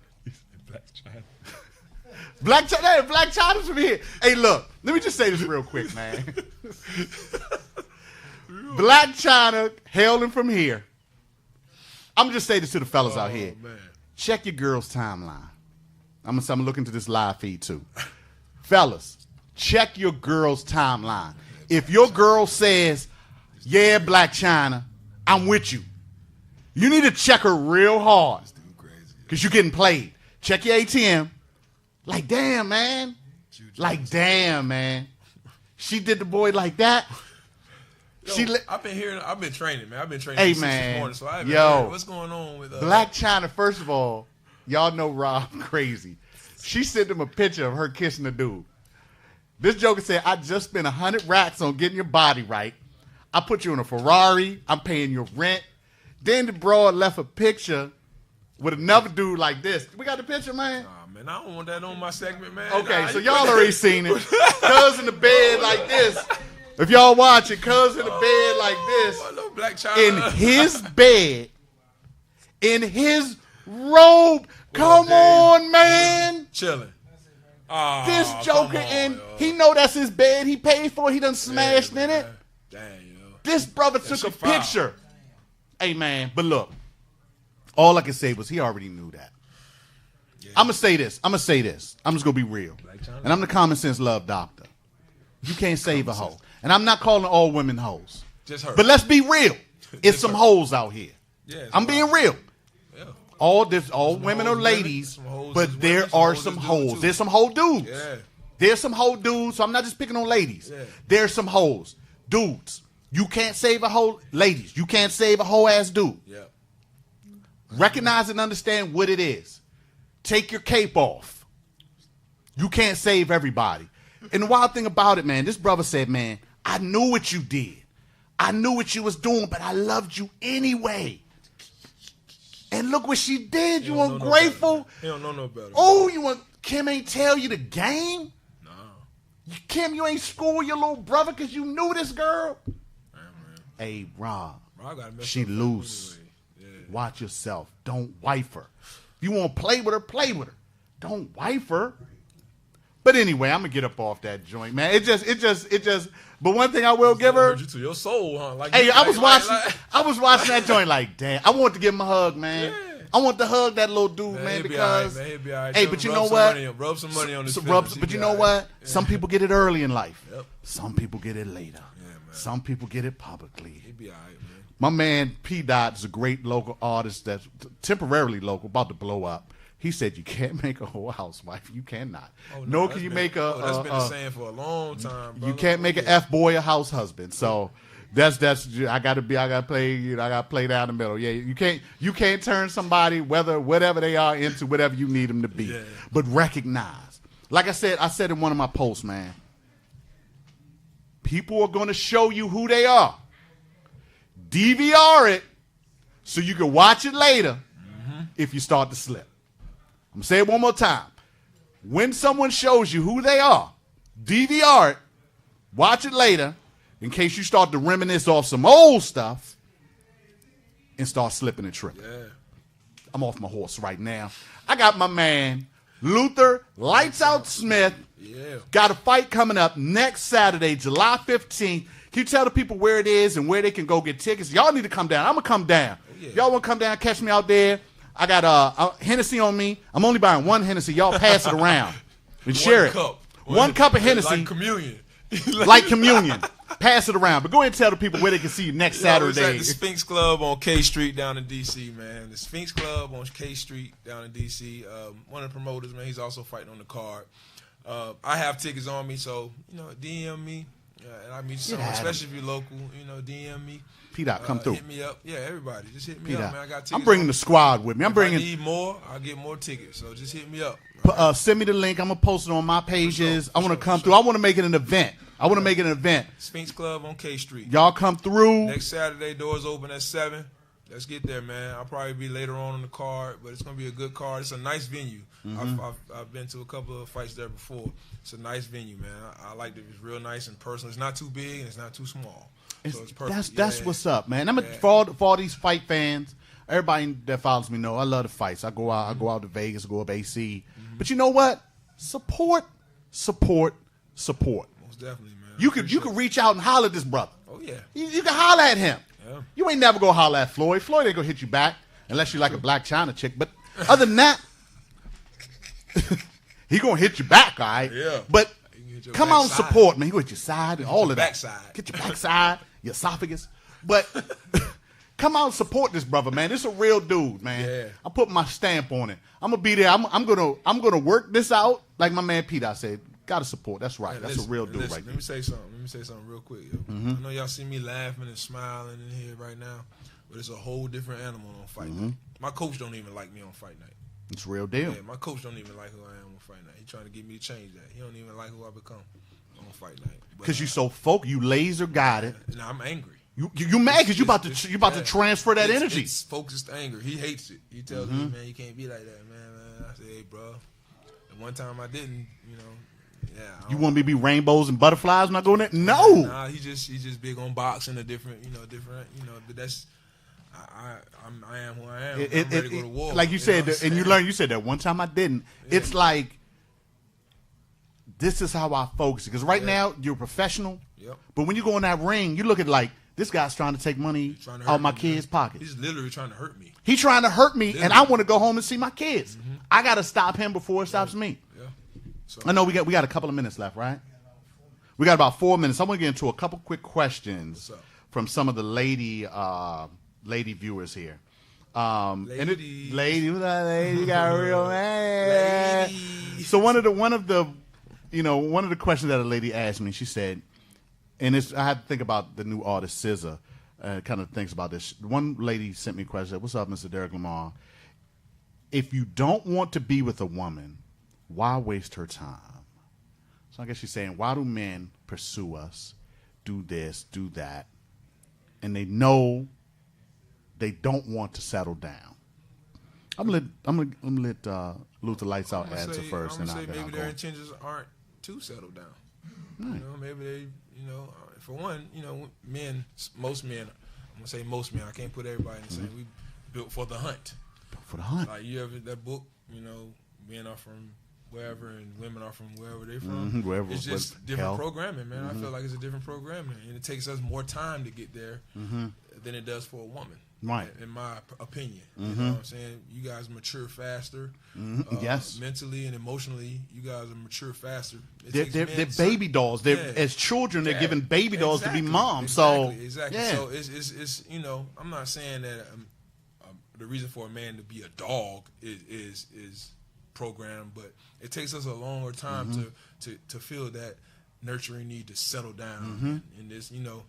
Black China's from here. Hey, look, let me just say this real quick, man. Black China hailing from here. I'm just saying this to the fellas out here. man. Check your girl's timeline. I'm gonna look into this live feed too. Fellas, check your girl's timeline. If your girl says, "Yeah, Black China, I'm with you," you need to check her real hard. Because you're getting played. Check your ATM. Like, damn, man. Like, damn, man. She did the boy like that. Yo, I've been training, man. I've been training Hey, since man. this morning, so I haven't Yo. heard what's going on with Black China, first of all, y'all know Rob crazy. She sent him a picture of her kissing a dude. This joker said, "I just spent 100 racks on getting your body right. I put you in a Ferrari. I'm paying your rent." Then the broad left a picture with another dude like this. We got the picture, man? Nah, man, I don't want that on my segment, man. Okay, Nah, so you y'all put already seen it. Cuz in the bed like this. If y'all watch it, cuz in the bed like this. Oh, no, Black China. In his bed, in his robe. Come on, man. Chilling. This joker, he know that's his bed. He paid for it. He done smashed in it. Dang, yo. This brother took a shit foul. picture. Hey, man, but look. All I can say was he already knew that. Yeah. I'm going to say this. I'm just going to be real. And I'm the common sense love doctor. You can't save a hoe. And I'm not calling all women hoes. Just her. But let's be real. It's some hoes out here. Yeah, I'm being real. Yeah. All Some women hoes are is ladies, women, some hoes but is there women, some are hoes some is dudes hoes. too. There's some hoe dudes. Yeah. There's some hoe dudes, so I'm not just picking on ladies. Yeah. There's some hoes. Dudes. You can't save a hoe. Ladies, you can't save a hoe ass dude. Yeah. Recognize and understand what it is. Take your cape off. You can't save everybody. And the wild thing about it, man, this brother said, "Man, I knew what you did. I knew what you was doing, but I loved you anyway." And look what she did. You don't know no ungrateful. better. He don't know no better. Oh, you want Kim ain't tell you the game? No. Kim, you ain't school your little brother because you knew this girl? Man. Hey, Rob, Bro, I gotta mess she up loose. anyway. Yeah. Watch yourself. Don't wife her. If you want to play with her, play with her. Don't wife her. But anyway, I'm gonna get up off that joint, man. It just. But one thing I will give her. Hurt you to your soul, huh? Like, Hey, you- I was like- watching that joint like, damn. I want to give him a hug, man. Yeah. I want to hug that little dude, man, he'll be because. all right, man. He'll be all right. Hey, Just but you rub know some what? money on- rub some money on his So feelings. He'll but be you know all right. what? Some people get it early in life. Yep. Some people get it later. man. Some people get it publicly. He'll be all right, man. My man P. Dot is a great local artist that's temporarily local, about to blow up. He said you can't make a whole housewife. You cannot. Oh, Nor that's can you been- make a. that's been the saying for a long time, bro. You can't make an F boy a house husband. So That's I gotta play down the middle. Yeah, you can't turn somebody whatever they are into whatever you need them to be. Yeah. But recognize. Like I said in one of my posts, man. People are gonna show you who they are. DVR it so you can watch it later if you start to slip. I'm gonna say it one more time. When someone shows you who they are, DVR it, watch it later, in case you start to reminisce off some old stuff and start slipping and tripping. Yeah. I'm off my horse right now. I got my man, Luther Lights Out Smith. Yeah. Got a fight coming up next Saturday, July 15th. Can you tell the people where it is and where they can go get tickets? Y'all need to come down. I'm going to come down. yeah. Y'all want to come down, catch me out there? I got a Hennessy on me. I'm only buying one Hennessy. Y'all pass it around and share it. One cup of Hennessy. Like communion. Like communion. Pass it around. But go ahead and tell the people where they can see you next Saturday. It's at the Sphinx Club on K Street down in D.C., man. The Sphinx Club on K Street down in D.C. One of the promoters, man, he's also fighting on the card. I have tickets on me, so, DM me. And I meet someone, especially if you're local, DM me. P-Dot, come through. Hit me up. Yeah, everybody. Just hit me up, man. I got tickets. I'm bringing the squad with me. If I need more, I'll get more tickets. So just hit me up. Send me the link. I'm going to post it on my pages. I want to come through. I want to make it an event. Sphinx Club on K Street. Y'all come through. Next Saturday, doors open at 7. Let's get there, man. I'll probably be later on the card, but it's going to be a good card. It's a nice venue. I've been to a couple of fights there before. It's a nice venue, man. I like it. It's real nice and personal. It's not too big and it's not too small. So it's perfect. That's what's up, man. For all these fight fans, everybody that follows me know I love the fights. I go out to Vegas, go up AC. But you know what? Support. Most definitely, man. You could reach out and holler at this brother. Oh yeah. You can holler at him. Yeah. You ain't never gonna holler at Floyd. Floyd ain't gonna hit you back unless you like a Black China chick. But other than that, he gonna hit you back, all right? Yeah. But come on, backside. support, man. He go hit your side and all of that. backside. Get your backside, your esophagus. But come on, support this brother, man. This a real dude, man. Yeah. I'm putting my stamp on it. I'm gonna be there. I'm gonna work this out like my man Pete. I said, gotta support. That's right. That's a real dude right Let there. me say something real quick. Yo. I know y'all see me laughing and smiling in here right now, but it's a whole different animal on fight night. My coach don't even like me on fight night. It's a real deal. Yeah, my coach don't even like who I am on fight night. He trying to get me to change that. He don't even like who I become on fight night. Because you so focused, you laser guided. And I'm angry. You mad because you about to transfer that energy. It's focused anger. He hates it. He tells me, man, you can't be like that, man. I say, hey, bro. And one time I didn't, yeah. You want me to be rainbows and butterflies when I go in there? No. Nah, he just big on boxing, but that's I am who I am. I'm ready to go to war. Like you said, and you said that one time I didn't. Yeah. It's like this is how I focus. Because right now you're a professional. Yep. But when you go in that ring, you look at like this guy's trying to take money out my kids' pockets. He's literally trying to hurt me. He's trying to hurt me, and I want to go home and see my kids. I got to stop him before it stops me. Yeah. So, I know we got a couple of minutes left, right? We got about 4 minutes. I want to get into a couple quick questions from some of the lady viewers here. Lady got real mad. So one of the questions that a lady asked me, she said, and I had to think about the new artist SZA. Kind of thinks about this. One lady sent me a question. What's up, Mr. Derik Lamar? If you don't want to be with a woman, why waste her time? So I guess she's saying, why do men pursue us, do this, do that, and they know they don't want to settle down? I'm gonna let Luther Lights Out answer first, and I'll go. Maybe their intentions aren't to settle down. Right. Maybe they, for one, most men. I'm gonna say most men. I can't put everybody in the same. We built for the hunt. For the hunt. Like you ever that book, men are from wherever and women are from wherever they're from. Wherever, it's just different programming, man. I feel like it's a different programming, and it takes us more time to get there than it does for a woman. Right. In my opinion. You know what I'm saying? You guys mature faster. Yes. Mentally and emotionally, you guys are mature faster. They're baby dolls. As children, they're given baby dolls to be moms. Exactly. Yeah. So it's I'm not saying that the reason for a man to be a dog is programmed, but it takes us a longer time to feel that nurturing need to settle down and this, you know.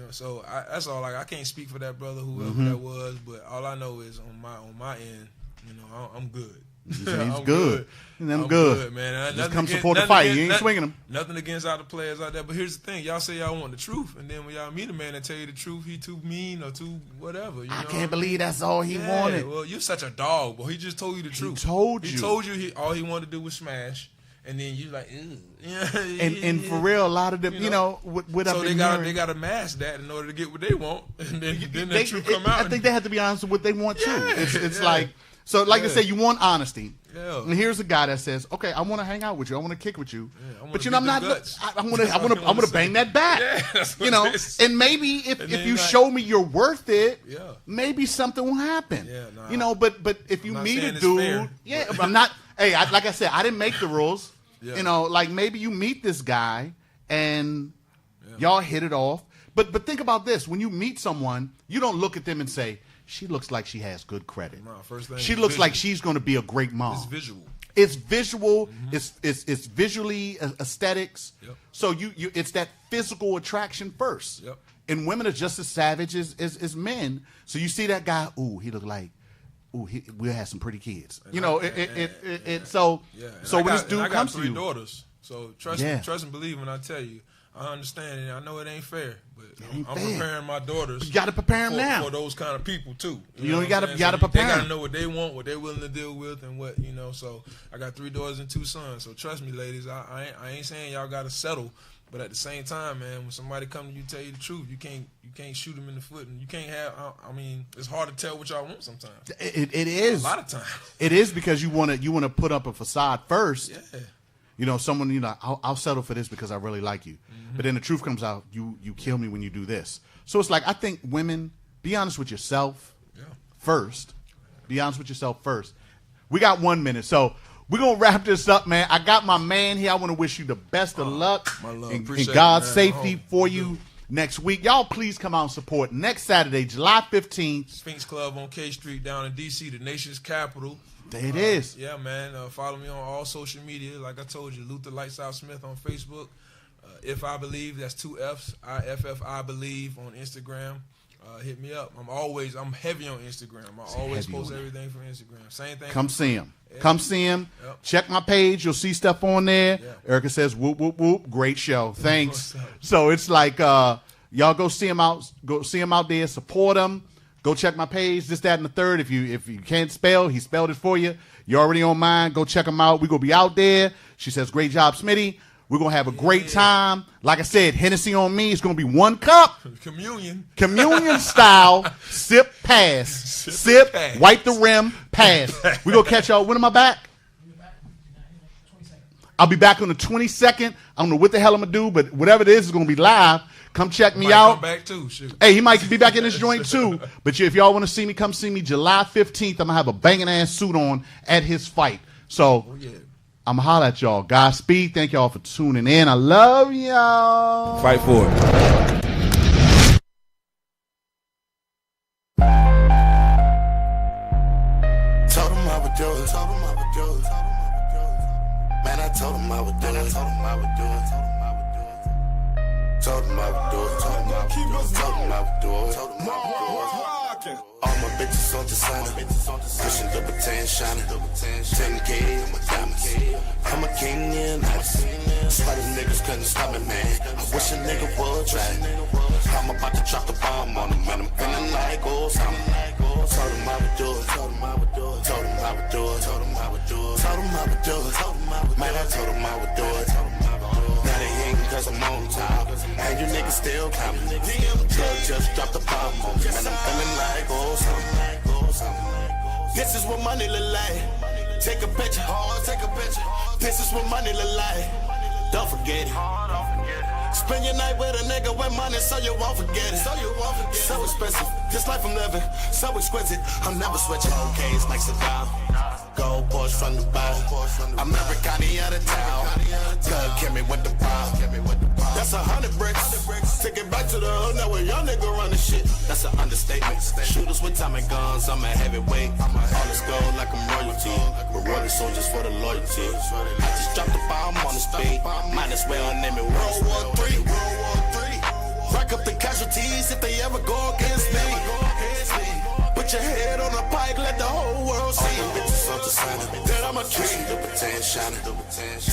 So that's all. Like I can't speak for that brother, whoever that was, but all I know is on my end, you know, I'm good. He's I'm good. I'm good, man. And just come support the fight. You ain't swinging them. Nothing against other players out there, but here's the thing: y'all say y'all want the truth, and then when y'all meet a man that tell you the truth, he too mean or too whatever. I can't believe that's all he wanted. Well, you're such a dog, boy. He just told you the truth. He told you all he wanted to do was smash. And then you like, and for real, a lot of them, you know, what so I've they been got to mask that in order to get what they want, and then the truth come out. I think they have to be honest with what they want too. It's like, so like I said, you want honesty. Yeah. And here's a guy that says, okay, I want to hang out with you, I want to kick with you, but you know, I'm not. I want to bang that back. Yeah, that's what you know, it is. and maybe if you show me you're worth it, maybe something will happen. Yeah, you know, but if you meet a dude, I'm not. Hey, like I said, I didn't make the rules. Yeah. You know, like maybe you meet this guy and y'all hit it off. But think about this. When you meet someone, you don't look at them and say, she looks like she has good credit. No, first thing she looks like she's going to be a great mom. It's visual. It's visual. It's visually aesthetics. Yep. So it's that physical attraction first. Yep. And women are just as savage as men. So you see that guy, ooh, he look like, ooh, we'll have some pretty kids. And you know, so when this dude comes to you. I got 3 daughters, so trust and believe when I tell you. I understand, and I know it ain't fair, but I'm preparing my daughters. You got to prepare them now for those kind of people too. You know, you got to prepare them. They got them. to know what they want, what they're willing to deal with, and what you know. So I got 3 daughters and 2 sons. So trust me, ladies, I ain't saying y'all got to settle, but at the same time, man, when somebody come to you tell you the truth, you can't shoot them in the foot, and you can't have. I mean, it's hard to tell what y'all want sometimes. It is a lot of times. It is because you want to put up a facade first. Yeah. You know, someone, you know, I'll settle for this because I really like you. But then the truth comes out, you kill me when you do this. So it's like, I think women, be honest with yourself first. Be honest with yourself first. We got 1 minute, so we're going to wrap this up, man. I got my man here. I want to wish you the best of luck and God's safety for you next week. Y'all please come out and support next Saturday, July 15th. Sphinx Club on K Street down in D.C., the nation's capital. There it is. Yeah, man. Follow me on all social media. Like I told you, Luther Lights Out Smith on Facebook. If I Believe, that's 2 F's. I Believe on Instagram. Hit me up. I'm heavy on Instagram. I always post everything from Instagram. Same thing. Come see him. Come see him. Yep. Check my page. You'll see stuff on there. Yeah. Erica says, whoop, whoop, whoop. Great show. Thanks. So it's like, y'all go see him out. Go see him out there. Support him. Go check my page, this, that, and the third. If you can't spell, he spelled it for you. You're already on mine. Go check him out. We're going to be out there. She says, great job, Smitty. We're going to have a great time. Like I said, Hennessy on me. It's going to be 1 cup. Communion style. Sip, pass. Sip, wipe the rim, pass. We're going to catch y'all. When am I back? I'll be back on the 22nd. I don't know what the hell I'm going to do, but whatever it is going to be live. Come check me out. Come back too. Shoot. Hey, he might be back in this joint too. But if y'all want to see me, come see me July 15th. I'm going to have a banging ass suit on at his fight. So I'm going to holler at y'all. Godspeed. Thank y'all for tuning in. I love y'all. Fight for it. Told him I would do it. Man, I told him I would do it. Told him I would do it. Told him I would do it. Told him I would do it. Told him I would do it. All my bitches on designer. Pushing Louboutin shining. 10K on my diamonds. I'm a king in ice. Spite niggas couldn't stop me, man. I wish a nigga would try. I'm about to drop the bomb on him, and I'm feeling like old something. Told him I would do it. Told him I would do it. Told him I would do it. Told him I would do it. Told him I would do it. Man, I told him I would do it. Now they hating cause I'm on top. And you niggas still coming. Plug just dropped the bomb on me, and I'm feeling like old something. This is what money look like. Take a picture. This is what money look like. Don't forget it. Spend your night with a nigga with money so you won't forget it. So expensive, this life I'm living, so exquisite. I'm never switching. Okay, it's like Saddam. Gold Porsche from the bottom. Americani out of town. God, give me with the power. That's 100 bricks. Take it back to the hood, now where young nigga run the shit. that's an understatement. Shooters with Tommy guns, I'm a heavyweight. All this gold like I'm royalty. Rewarded soldiers for the loyalty. I just dropped a bomb on the spade. Might as well name it World War III. Rack up the casualties if they ever go against me. Put your head on a pike, let the whole world see. All the bitches on the side of me, that I'm a king. Double 10 shining,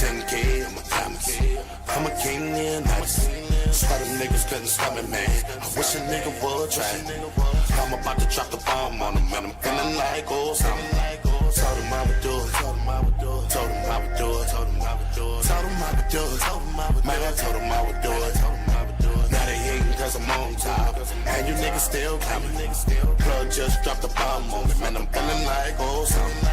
10K, I'm a diamond. I'm a king in nights. Spot them niggas couldn't stop me, man. I wish a nigga would try. I'm about to drop the bomb on them, and I'm feeling like old something. Told him I would do it. Told him I would do it. Told him I would do it. Told him I would do it. Told him I would do it. Man, I told him I would do it. Now they hating cause I'm on top. And you niggas still coming. Plug just dropped the bomb on me. Man, I'm feeling like old something.